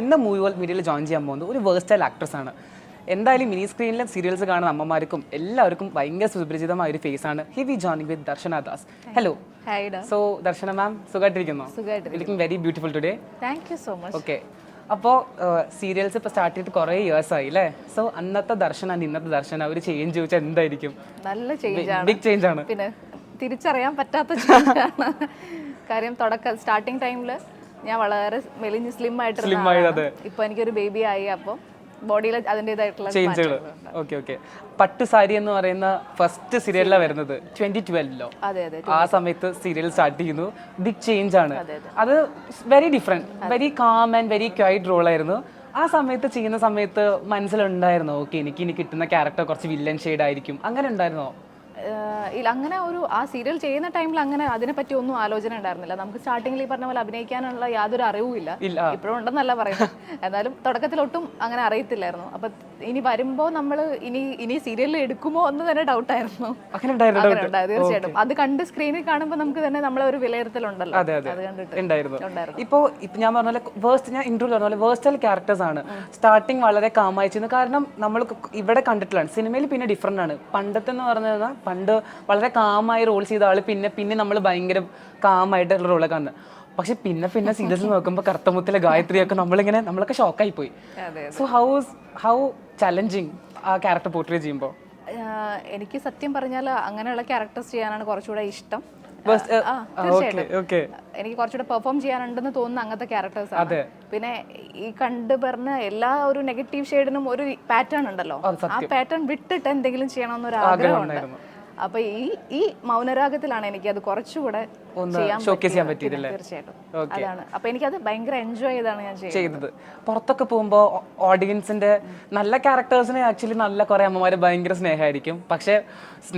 ഇന്ന് movie world മീഡിയയിൽ join ചെയ്യാൻ പോകുന്നത് ഒരു വേഴ്സ്റ്റൈൽ ആക്ട്രസ് ആണ്. എന്തായാലും മിനി സ്ക്രീനിലും സീരിയൽസ് കാണുന്ന അമ്മമാർക്കും എല്ലാവർക്കും ഭയങ്കര സുപരിചിതമായ ഒരു ഫേസ് ആണ്. Hi we joining with Darshana Das. Hello. So Darshana ma'am സുഖമായിട്ടിരിക്കുന്നു? Looking very beautiful today. Thank you so much. Okay, അപ്പോൾ സീരിയൽസ് ഇപ്പോൾ സ്റ്റാർട്ട് ചെയ്തിട്ട് കുറേ ഇയേഴ്സ് ആയി അല്ലേ? സോ അന്നത്തെ ദർശന ഇന്നത്തെ ദർശന ഒരു ചേഞ്ച് ചോദിച്ചാൽ എന്തായിരിക്കും? നല്ല ചേഞ്ച് ആണ്, ബിഗ് ചേഞ്ച് ആണ്. പിന്നെ തിരിച്ചറിയാൻ പറ്റാത്ത ചേഞ്ചാണ്. കാര്യം സ്റ്റാർട്ടിങ് ടൈമിൽ ഞാൻ വളരെ മെലിഞ്ഞ് സ്ലിം ആയിട്ട് ഇപ്പൊ എനിക്കൊരു ബേബി ആയി, അപ്പോൾ ബോഡിയിൽ അതിൻ്റെതായിട്ടുള്ള ചേഞ്ചുകൾ. Okay okay. പട്ടു സാരി എന്ന് പറയുന്ന ഫസ്റ്റ് സീരിയലിലാണ് വരുന്നത് 2012. അതെ അതെ, ആ സമയത്ത് സീരിയൽ സ്റ്റാർട്ട് ചെയ്യുന്നു. ബിഗ് ചേഞ്ച് ആണ് അത്. Very different, very calm and very quiet role ആയിരുന്നു. ആ സമയത്ത് ചെയ്യുന്ന സമയത്ത് മനസ്സിലുണ്ടായിരുന്നോ ഓക്കെ എനിക്ക് ഇനി കിട്ടുന്ന ക്യാരക്ടർ കുറച്ച് വില്ലൻ ഷെയ്ഡ് ആയിരിക്കും, അങ്ങനെ ഉണ്ടായിരുന്നോ? ഇല്ല, അങ്ങനെ ആ സീരിയൽ ചെയ്യുന്ന ടൈമിൽ അങ്ങനെ അതിനെപ്പറ്റി ഒന്നും ആലോചന ഉണ്ടായിരുന്നില്ല. നമുക്ക് സ്റ്റാർട്ടിങ്ങിൽ ഈ പറഞ്ഞ പോലെ അഭിനയിക്കാനുള്ള യാതൊരു അറിവും ഇല്ല. ഇപ്പോഴും ഉണ്ടെന്നല്ല പറയുന്നത്, എന്നാലും തുടക്കത്തിലൊട്ടും അങ്ങനെ അറിയത്തില്ലായിരുന്നു. അപ്പൊ ഇനി വരുമ്പോ നമ്മൾ ഇനി സീരിയലിൽ എടുക്കുമോ എന്ന് തന്നെ ഡൗട്ടായിരുന്നു. തീർച്ചയായിട്ടും അത് കണ്ട് സ്ക്രീനിൽ കാണുമ്പോൾ നമുക്ക് തന്നെ നമ്മളെ ഒരു വിലയിരുത്തലുണ്ടല്ലോ, അത് കണ്ടിട്ട്. ഇപ്പോ ഞാൻ പറഞ്ഞ ഞാൻ ഇന്റർവ്യൂ പറഞ്ഞ പോലെ വേഴ്സ്റ്റൈൽ ക്യാരക്ടേഴ്സ് ആണ്. സ്റ്റാർട്ടിങ് വളരെ കാമായിച്ചിരുന്നു, കാരണം നമ്മൾ ഇവിടെ കണ്ടിട്ടുള്ളതാണ്. സിനിമയിൽ പിന്നെ ഡിഫറെന്റ് ആണ്. പണ്ടത്തെ എന്ന് പറഞ്ഞാൽ പണ്ട് വളരെ കാമായി റോൾ ചെയ്ത ആള് പിന്നെ നമ്മൾ ഭയങ്കര കാമായിട്ടുള്ള റോളൊക്കെ കാണുന്നത്. പക്ഷെ പിന്നെ സീരിയസ് നോക്കുമ്പോൾ കറുത്തമുത്തിലെ ഗായത്രിയൊക്കെ നമ്മളൊക്കെ ഷോക്കായി പോയി. സോ ഹൗ ചലഞ്ചിങ് ആ ക്യാരക്ടർ പോർട്രേ ചെയ്യുമ്പോൾ? എനിക്ക് സത്യം പറഞ്ഞാൽ അങ്ങനെയുള്ള ക്യാരക്ടേഴ്സ് ചെയ്യാനാണ് കുറച്ചുകൂടെ ഇഷ്ടം. എനിക്ക് കുറച്ചുകൂടെ പെർഫോം ചെയ്യാനുണ്ടെന്ന് തോന്നുന്ന അങ്ങനത്തെ ക്യാരക്ടേഴ്സ് ആണ്. പിന്നെ ഈ കണ്ടുപറഞ്ഞ എല്ലാ ഒരു നെഗറ്റീവ് ഷെയ്ഡിനും ഒരു പാറ്റേൺ ഉണ്ടല്ലോ, ആ പാറ്റേൺ വിട്ടിട്ട് എന്തെങ്കിലും ചെയ്യണമെന്നൊരു ആഗ്രഹമുണ്ട്. അപ്പൊ ഈ മൗനരാഗത്തിലാണ് എനിക്ക് അത് കുറച്ചുകൂടെ ചെയ്യാൻ പറ്റിയില്ല. തീർച്ചയായിട്ടും അതാണ്. അപ്പൊ എനിക്കത് ഭയങ്കര എൻജോയ് ചെയ്താണ് ഞാൻ ചെയ്തത്. പുറത്തൊക്കെ പോകുമ്പോ ഓഡിയൻസിന്റെ നല്ല ക്യാരക്ടേഴ്സിനെ ആക്ച്വലി നല്ല കുറെ അമ്മമാര് ഭയങ്കര സ്നേഹമായിരിക്കും. പക്ഷെ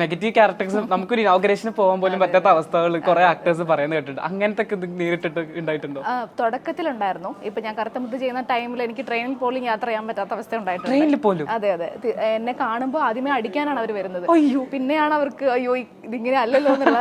നെഗറ്റീവ് ക്യാരക്ടേഴ്സ് നമുക്കൊരു ഇനോഗ്രേഷന് പോകാൻ പോലും പറ്റാത്ത അവസ്ഥകൾ കുറെ ആക്ടേഴ്സ് പറയുന്നത് കേട്ടിട്ടുണ്ട്. അങ്ങനത്തെ നേരിട്ടിട്ട് ഉണ്ടായിട്ടുണ്ടോ? തുടക്കത്തിലുണ്ടായിരുന്നു. ഇപ്പൊ ഞാൻ കറുത്തമുത്ത് ചെയ്യുന്ന ടൈമിൽ എനിക്ക് ട്രെയിനിൽ പോലും യാത്ര ചെയ്യാൻ പറ്റാത്ത അവസ്ഥ ഉണ്ടായിട്ടുണ്ട്. ട്രെയിനിൽ പോലും? അതെ അതെ. എന്നെ കാണുമ്പോൾ ആദ്യമേ അടിക്കാനാണ് അവർ വരുന്നത്. പിന്നെയാണ് അവർക്ക് അയ്യോ ഇതിങ്ങനെ അല്ലല്ലോ എന്നുള്ള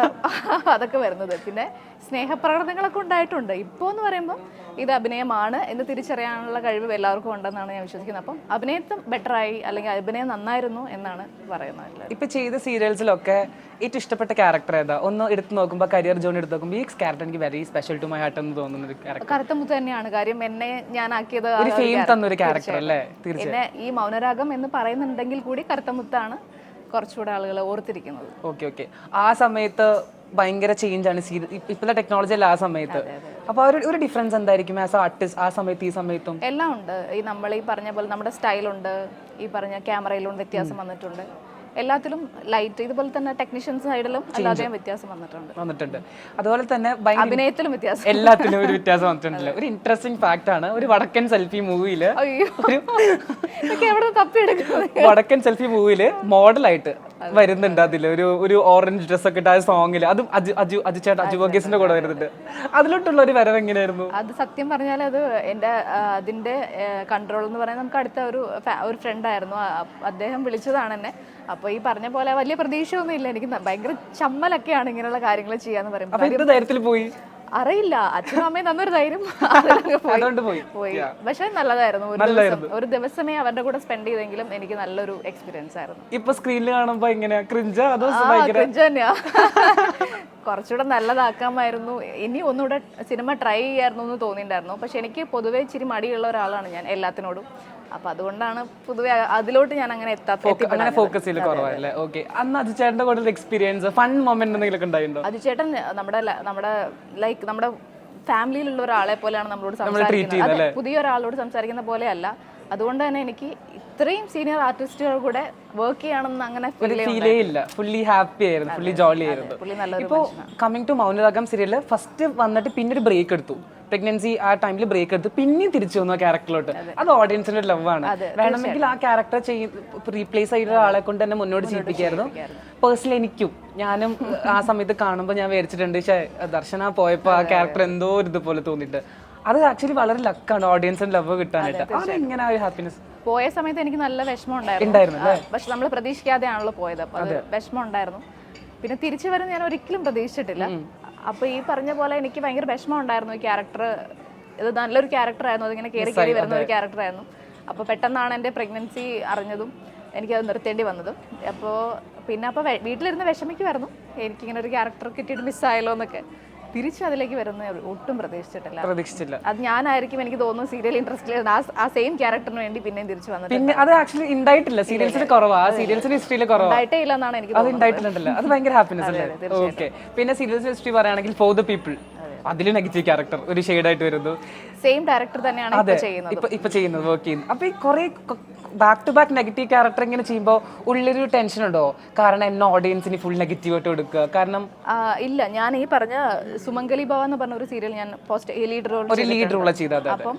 അതൊക്കെ വരുന്നത്. പിന്നെ സ്നേഹപ്രകടനങ്ങളൊക്കെ ഉണ്ടായിട്ടുണ്ട്. ഇപ്പോൾ എന്ന് പറയുമ്പോൾ ഇത് അഭിനയമാണ് എന്ന് തിരിച്ചറിയാനുള്ള കഴിവ് എല്ലാവർക്കും ഉണ്ടെന്നാണ് ഞാൻ വിശ്വസിക്കുന്നത്. അപ്പം അഭിനയത്തും ബെറ്ററായി, അല്ലെങ്കിൽ അഭിനയം നന്നായിരുന്നു എന്നാണ് പറയുന്നത്. ഇപ്പൊ ചെയ്ത സീരിയൽസിലൊക്കെ ഏറ്റവും ഇഷ്ടപ്പെട്ട ക്യാരക്ടർ ഏതാ? ഒന്ന് എടുത്ത് നോക്കുമ്പോൾ കരിയർ ജോൺ എടുത്ത് നോക്കുമ്പോൾ ഈ ക്യാരക്ടർ എനിക്ക് very special to my heart എന്ന് തോന്നുന്ന ഒരു ക്യാരക്ടർ കറുത്തമുത്ത് തന്നെയാണ്. കാര്യം എന്നെ ഞാൻ ആക്കിയത് ഒരു ഫെയിം തന്നൊരു ക്യാരക്ടർ അല്ലേ? എന്നെ ഈ മൗനരാഗം എന്ന് പറയുന്നുണ്ടെങ്കിൽ കൂടി കറുത്തമുത്താണ് കുറച്ചുകൂടെ ആളുകൾ ഓർത്തിരിക്കുന്നത്. Okay okay. ആ സമയത്ത് ഭയങ്കര ചേഞ്ച് ആണ് ഇപ്പോഴത്തെ ടെക്നോളജി അല്ല ആ സമയത്ത്. അപ്പൊ ഒരു ഡിഫറൻസ് എന്തായിരിക്കും ആസ് ആർട്ടിസ്റ്റ് ആ സമയത്ത് ഈ സമയത്തും? എല്ലാം ഉണ്ട്. നമ്മൾ ഈ പറഞ്ഞ പോലെ നമ്മുടെ സ്റ്റൈലുണ്ട്, ഈ പറഞ്ഞ ക്യാമറയിലും വ്യത്യാസം വന്നിട്ടുണ്ട്. എല്ലാത്തിലും ലൈറ്റ് ഇതുപോലെ തന്നെ ടെക്നീഷ്യൻ സൈഡിലും അല്ലാതെയും വ്യത്യാസം വന്നിട്ടുണ്ട്. അതുപോലെ തന്നെ അഭിനയത്തിലും വ്യത്യാസം, എല്ലാത്തിലും ഒരു വ്യത്യാസം വന്നിട്ടുണ്ടല്ലോ. ഒരു ഇൻട്രസ്റ്റിംഗ് ഫാക്ട് ആണ്, ഒരു വടക്കൻ സെൽഫി മൂവിയില് വടക്കൻ സെൽഫി മൂവിയില് മോഡലായിട്ട് വരുന്നുണ്ട്. അതില് ഒരു ഓറഞ്ച് ഡ്രസ് ഒക്കെ ഇട്ട ആ സോങ്ങില്, അതും അജു വർഗീസിന്റെ കൂടെ വരുന്നുണ്ട്. അതിലോട്ടുള്ള ഒരു വരവ് എങ്ങനെയായിരുന്നു? അത് സത്യം പറഞ്ഞാൽ അത് അതിന്റെ കൺട്രോൾ എന്ന് പറയുന്നത് നമുക്ക് അടുത്ത ഒരു ഫ്രണ്ട് ആയിരുന്നു. അദ്ദേഹം വിളിച്ചതാണ് എന്നെ. അപ്പൊ ഈ പറഞ്ഞ പോലെ വലിയ പ്രതീക്ഷയൊന്നും ഇല്ല. എനിക്ക് ഭയങ്കര ചമ്മലൊക്കെയാണ് ഇങ്ങനെയുള്ള കാര്യങ്ങൾ ചെയ്യാന്ന് പറയുമ്പോൾ. പോയി അറിയില്ല, അച്ഛനും അമ്മയും തന്നൊരു ധൈര്യം പോയി. പക്ഷെ നല്ലതായിരുന്നു. ഒരു ദിവസമേ അവരുടെ കൂടെ സ്പെൻഡ് ചെയ്തെങ്കിലും എനിക്ക് നല്ലൊരു എക്സ്പീരിയൻസ് ആയിരുന്നു. ഇപ്പൊ സ്ക്രീനിൽ കാണുമ്പോ എങ്ങനെയാ? ക്രിഞ്ച് തന്നെയാ. കുറച്ചുകൂടെ നല്ലതാക്കാമായിരുന്നു. ഇനി ഒന്നുകൂടെ സിനിമ ട്രൈ ചെയ്യായിരുന്നു എന്ന് തോന്നിയിട്ടുണ്ടായിരുന്നു. പക്ഷെ എനിക്ക് പൊതുവെ ഇച്ചിരി മടിയുള്ള ഒരാളാണ് ഞാൻ എല്ലാത്തിനോടും. അപ്പൊ അതുകൊണ്ടാണ് പൊതുവെ അതിലോട്ട് ഞാൻ അങ്ങനെ ഫോക്കസ് ചെയ്യൽ കുറവല്ലേ? ഓക്കെ. അന്ന് അജുചേട്ടന്റെ കൂടെ എക്സ്പീരിയൻസ് ഫൺ മൊമെന്റ് എന്തെങ്കിലും ഉണ്ടായിട്ടുണ്ടോ? അജുചേട്ടൻ നമ്മുടെ ഫാമിലിയിലുള്ള ഒരാളെ പോലെയാണ് നമ്മളോട് സംസാരിക്കുന്നത്. പുതിയൊരാളോട് സംസാരിക്കുന്ന പോലെയല്ല. അതുകൊണ്ട് തന്നെ എനിക്ക് ഇത്രയും സീനിയർ ആർട്ടിസ്റ്റുകൾ കൂടെ വർക്ക് ചെയ്യണമെന്ന് അങ്ങനെ ഫീലേ ഇല്ല. ഫുള്ളി ഹാപ്പി ആയിരുന്നു, ഫുള്ളി ജോളി ആയിരുന്നു. ഇപ്പോ coming to Mounaragam serial first വന്നിട്ട് പിന്നെ ഒരു ബ്രേക്ക് എടുത്തു. പ്രഗ്നൻസി ആ ടൈമിൽ ബ്രേക്ക് എടുത്ത് പിന്നെയും തിരിച്ചു വന്നു ആ ക്യാരക്ടറിലോട്ട്. അത് ഓഡിയൻസിന്റെ ലവ് ആണ്. വേണമെങ്കിൽ ആ ക്യാരക്ടർ റീപ്ലേസ് ചെയ്ത ആളെ കൊണ്ട് തന്നെ മുന്നോട്ട് ചെയ്യിപ്പിക്കായിരുന്നു. പേഴ്സണലി എനിക്കും ഞാനും ആ സമയത്ത് കാണുമ്പോൾ ഞാൻ വിചാരിച്ചിട്ടുണ്ട്, ദർശന പോയപ്പോ ആ ക്യാരക്ടർ എന്തോ ഒരു ഇതുപോലെ തോന്നിയിട്ട്. അത് ആക്ച്വലി വളരെ ലക്കാണ് ഓഡിയൻസിന്റെ ലവ് കിട്ടാനായിട്ട്. അതെങ്ങനെ ആ ഒരു ഹാപ്പിനെസ്? പോയ സമയത്ത് എനിക്ക് നല്ല വിഷമം ഉണ്ടായിരുന്നു. പക്ഷെ നമ്മൾ പ്രതീക്ഷിക്കാതെയാണല്ലോ പോയത്. അപ്പൊ അത് വിഷമം ഉണ്ടായിരുന്നു. പിന്നെ തിരിച്ചു വരുന്ന ഞാൻ ഒരിക്കലും പ്രതീക്ഷിച്ചിട്ടില്ല. അപ്പൊ ഈ പറഞ്ഞ പോലെ എനിക്ക് ഭയങ്കര വിഷമം ഉണ്ടായിരുന്നു ഈ ക്യാരക്ടർ ഇത് നല്ലൊരു ക്യാരക്ടറായിരുന്നു, അതിങ്ങനെ കയറി കയറി വരുന്ന ഒരു ക്യാരക്ടറായിരുന്നു. അപ്പോൾ പെട്ടെന്നാണ് എൻ്റെ പ്രഗ്നൻസി അറിഞ്ഞതും എനിക്കത് നിർത്തേണ്ടി വന്നതും. അപ്പോൾ വീട്ടിലിരുന്ന് വിഷമിക്കുമായിരുന്നു, എനിക്കിങ്ങനെ ഒരു ക്യാരക്ടർ കിട്ടിയിട്ട് മിസ്സായല്ലോ എന്നൊക്കെ. തിരിച്ച് അതിലേക്ക് വരുന്ന ഒട്ടും പ്രതീക്ഷിച്ചിട്ടില്ല. അത് ഞാനായിരിക്കും എനിക്ക് തോന്നുന്നു സീരിയൽ ഇൻട്രസ്റ്റ് ആ സെയിം ക്യാരക്ടറിന് വേണ്ടി പിന്നെയും തിരിച്ചു വന്നത്. പിന്നെ അത് ആക്ച്വലി ഉണ്ടായിട്ടില്ല, സീരിയൽസിൽ കുറവാണ്, സീരിയൽസിന്റെ ഹിസ്റ്ററിയിൽ കുറവായിട്ടേ ഇല്ല എന്നാണ് എനിക്ക് അത് ഉണ്ടായിട്ടില്ല. അത് ഭയങ്കര ഹാപ്പിനെസ് അല്ലേ? ഓക്കെ. പിന്നെ സീരിയൽസ് ഹിസ്റ്ററി പറയുകയാണെങ്കിൽ ഫോർ ദ പീപ്പിൾ, അതിൽ നെഗറ്റീവ് ക്യാരക്ടർ ഒരു ഷെയ്ഡായിട്ട് വരുന്നു. സെയിം ഡയറക്ടർ തന്നെയാണ് ഇപ്പൊ ചെയ്യുന്നത്, വർക്ക് ചെയ്യുന്നത്. അപ്പൊ ഈ കുറെ back to back negative character ഇങ്ങനെ ചെയ്യുമ്പോൾ ഉള്ളൊരു ടെൻഷൻ ഉണ്ടോ? കാരണം എന്നെ ഓഡിയൻസിന് ഫുൾ നെഗറ്റീവ് ആയിട്ട് കൊടുക്കുക? കാരണം ഇല്ല, ഞാൻ ഈ പറഞ്ഞ സുമംഗലി ഭവ എന്ന് പറഞ്ഞ ഒരു സീരിയൽ ഞാൻ ലീഡ് റോൾ ചെയ്തത്. അപ്പം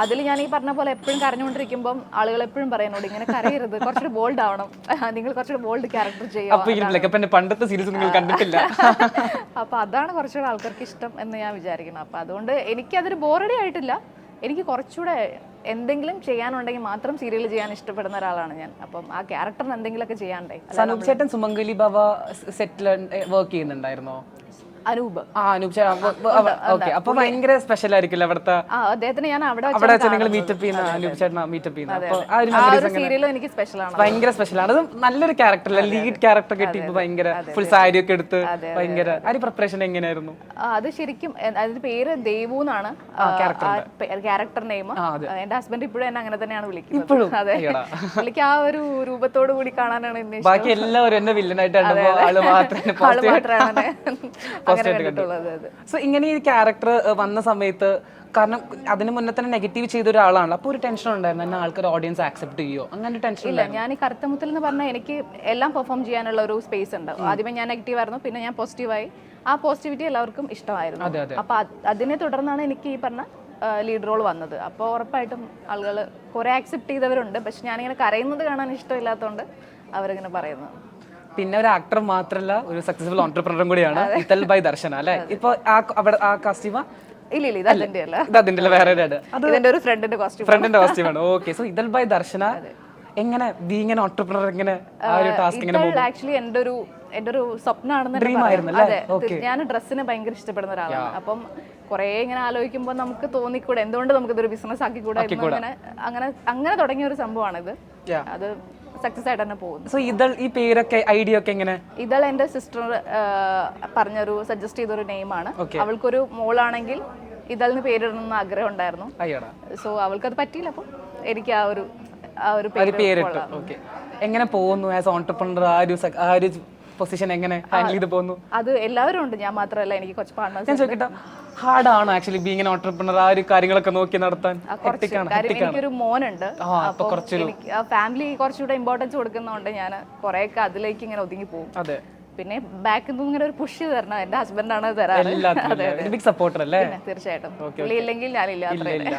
അതിൽ ഞാൻ ഈ പറഞ്ഞ പോലെ എപ്പോഴും കരഞ്ഞുകൊണ്ടിരിക്കുമ്പോൾ ആളുകൾ എപ്പോഴും പറയുന്നുണ്ട് ഇങ്ങനെ കരയരുത്, കുറച്ചുകൂടി ബോൾഡ് ആവണം, നിങ്ങൾ കുറച്ചുകൂടി ബോൾഡ് ക്യാരക്ടർ ചെയ്യാം. പണ്ടത്തെ സീരീസ് നിങ്ങൾ കണ്ടിട്ടില്ല. അപ്പൊ അതാണ് കുറച്ചുകൂടെ ആൾക്കാർക്ക് ഇഷ്ടം എന്ന് ഞാൻ വിചാരിക്കണം. അപ്പൊ അതുകൊണ്ട് എനിക്കതൊരു ബോറടി ആയിട്ടില്ല. എനിക്ക് കുറച്ചുകൂടെ എന്തെങ്കിലും ചെയ്യാനുണ്ടെങ്കിൽ മാത്രം സീരിയൽ ചെയ്യാൻ ഇഷ്ടപ്പെടുന്ന ഒരാളാണ് ഞാൻ. അപ്പം ആ ക്യാരക്ടറിന് എന്തെങ്കിലുമൊക്കെ ചെയ്യാണ്ടേ. സനൂപ് ചേട്ടൻ സുമംഗലി ഭവ സെറ്റിൽ വർക്ക് ചെയ്യുന്നുണ്ടായിരുന്നോ? അനൂപ്. ഓക്കെ. അപ്പൊ ഭയങ്കര സ്പെഷ്യൽ ആയിരിക്കില്ല അവിടുത്തെ? അദ്ദേഹത്തിന് ഞാൻ അവിടെ നിങ്ങൾ മീറ്റപ്പ് ചെയ്യുന്ന അനൂപ് ചേട്ടൻ മീറ്റപ്പ് ചെയ്യുന്ന എനിക്ക് സ്പെഷ്യലാണ്, ഭയങ്കര സ്പെഷ്യലാണ്. അത് നല്ലൊരു ക്യാരക്ടർ, ലീഡ് ക്യാരക്ടർ കിട്ടിയപ്പോ ഭയങ്കര ഫുൾ സാരി ഒക്കെ എടുത്ത് ഭയങ്കര പ്രിപ്പറേഷൻ എങ്ങനെയായിരുന്നു? അത് ശരിക്കും അതിന്റെ പേര് ദേവു എന്നാണ് ക്യാരക്ടർ നെയിം. എന്റെ ഹസ്ബൻഡ് ഇപ്പോഴും എന്നെ അങ്ങനെ തന്നെയാണ് വിളിക്കുന്നത്. അതെ, പുള്ളിക്ക് ആ ഒരു രൂപത്തോടു കൂടി കാണാനാണ് എന്നെ. ബാക്കി എല്ലാവരും എന്നെ വില്ലനായിട്ടാണ്, ആള് മാത്രമാണ്. സോ ഇങ്ങനെ ഈ ക്യാരക്ടർ വന്ന സമയത്ത്, കാരണം അതിന് മുന്നേ തന്നെ നെഗറ്റീവ് ചെയ്ത ഒരാളാണ്, അപ്പോൾ ഒരു ടെൻഷൻ ഉണ്ടായിരുന്നു എന്നെ ആൾക്കാർ ഓഡിയൻസ് ആക്സെപ്റ്റ് ചെയ്യോ? അങ്ങനെ ടെൻഷൻ ഇല്ല. ഞാൻ ഈ കറുത്തമുത്തിൽ എന്ന് പറഞ്ഞാൽ എനിക്ക് എല്ലാം പെർഫോം ചെയ്യാനുള്ള ഒരു സ്പേസ് ഉണ്ട്. ആദ്യമേ ഞാൻ നെഗറ്റീവ് ആയിരുന്നു, പിന്നെ ഞാൻ പോസിറ്റീവായി. ആ പോസിറ്റിവിറ്റി എല്ലാവർക്കും ഇഷ്ടമായിരുന്നു. അപ്പൊ അതിനെ തുടർന്നാണ് എനിക്ക് ഈ പറഞ്ഞ ലീഡ് റോൾ വന്നത്. അപ്പോൾ ഉറപ്പായിട്ടും ആളുകൾ കുറെ ആക്സെപ്റ്റ് ചെയ്തവരുണ്ട്. പക്ഷെ ഞാനിങ്ങനെ കരയുന്നത് കാണാൻ ഇഷ്ടമില്ലാത്തതുകൊണ്ട് അവരിങ്ങനെ പറയുന്നത്. പിന്നെ ഒരു ആക്ടർ മാത്രമല്ല, ഒരു സക്സസ്ഫുൾ ഓൺട്രപ്രണറും കൂടിയാണ് ഇതൽ ബൈ ദർശന അല്ലെ? ഇപ്പൊ അവിടെ ആ കസ്റ്റീമ അതിന്റെ വേറെ ഒരു ഫ്രണ്ടിന്റെ കോസ്റ്റ്യൂമാണ്. ഓക്കെ. സോ ഇതൽ ബൈ ദർശന എങ്ങനെ ബീങ് ആൻ ഓൺട്രപ്രണർ, എങ്ങനെ ആ ഒരു ടാസ്ക് എങ്ങനെ പോകും? ആക്ച്വലി എൻ്റെ ഒരു സ്വപ്നമാണെന്ന്. അതെ, ഞാൻ ഡ്രസ്സിനെ ഭയങ്കര ഇഷ്ടപ്പെടുന്ന ഒരാളാണ്. അപ്പം കുറെ ഇങ്ങനെ ആലോചിക്കുമ്പോൾ നമുക്ക് തോന്നിക്കൂടെ എന്തുകൊണ്ട് നമുക്ക് ഇതൊരു ബിസിനസ് ആക്കിക്കൂടെ, അങ്ങനെ തുടങ്ങിയ ഒരു സംഭവമാണിത്. അത് സക്സസ് ആയിട്ട് തന്നെ പോകുന്നു. സോ ഇതൾ, ഈ പേരൊക്കെ ഐഡിയ ഒക്കെ എങ്ങനെ? ഇതൾ എന്റെ സിസ്റ്റർ സജസ്റ്റ് ചെയ്തൊരു നെയിമാണ്. അവൾക്കൊരു മോളാണെങ്കിൽ ഇതളിന് പേരിടണമെന്ന് ആഗ്രഹം ഉണ്ടായിരുന്നു. സോ അവൾക്കത് പറ്റിയില്ല, അപ്പം എനിക്ക് ആ ഒരു പേരിട്ടു. എങ്ങനെ പോകുന്നു ആസ് ഓൺട്രപ്രണർ? ആ ഒരു പൊസിഷൻ എങ്ങനെ ഹാൻഡിൽ ചെയ്ത് പോകുന്നു? അത് എല്ലാവരും ഉണ്ട്, ഞാൻ മാത്രമല്ല, എനിക്ക് കുറച്ച് പാർട്ട്നേഴ്സ്. ഞാൻ ചോദിക്കട്ടെ, ഹാർഡ് ആണോ ആക്ച്വലി ബീങ് ആൻ ഓൺട്രപ്രണർ? ആ ഒരു കാര്യങ്ങളൊക്കെ നോക്കി നടത്താൻ? എനിക്കൊരു മോനുണ്ട്, ഫാമിലി കുറച്ചുകൂടെ ഇമ്പോർട്ടൻസ് കൊടുക്കുന്നതുകൊണ്ട് ഞാൻ കുറെയൊക്കെ അതിലേക്ക് ഇങ്ങനെ ഒതുങ്ങി പോകും. അതെ. പിന്നെ ബാക്കിൽ നിന്ന് ഇങ്ങനെ ഒരു പുഷ് തരണം, എന്റെ ഹസ്ബൻഡാണ് തരാറ്. ബിഗ് സപ്പോർട്ടർ അല്ലേ? തീർച്ചയായിട്ടും, പുള്ളി ഇല്ലെങ്കിൽ ഞാനില്ല.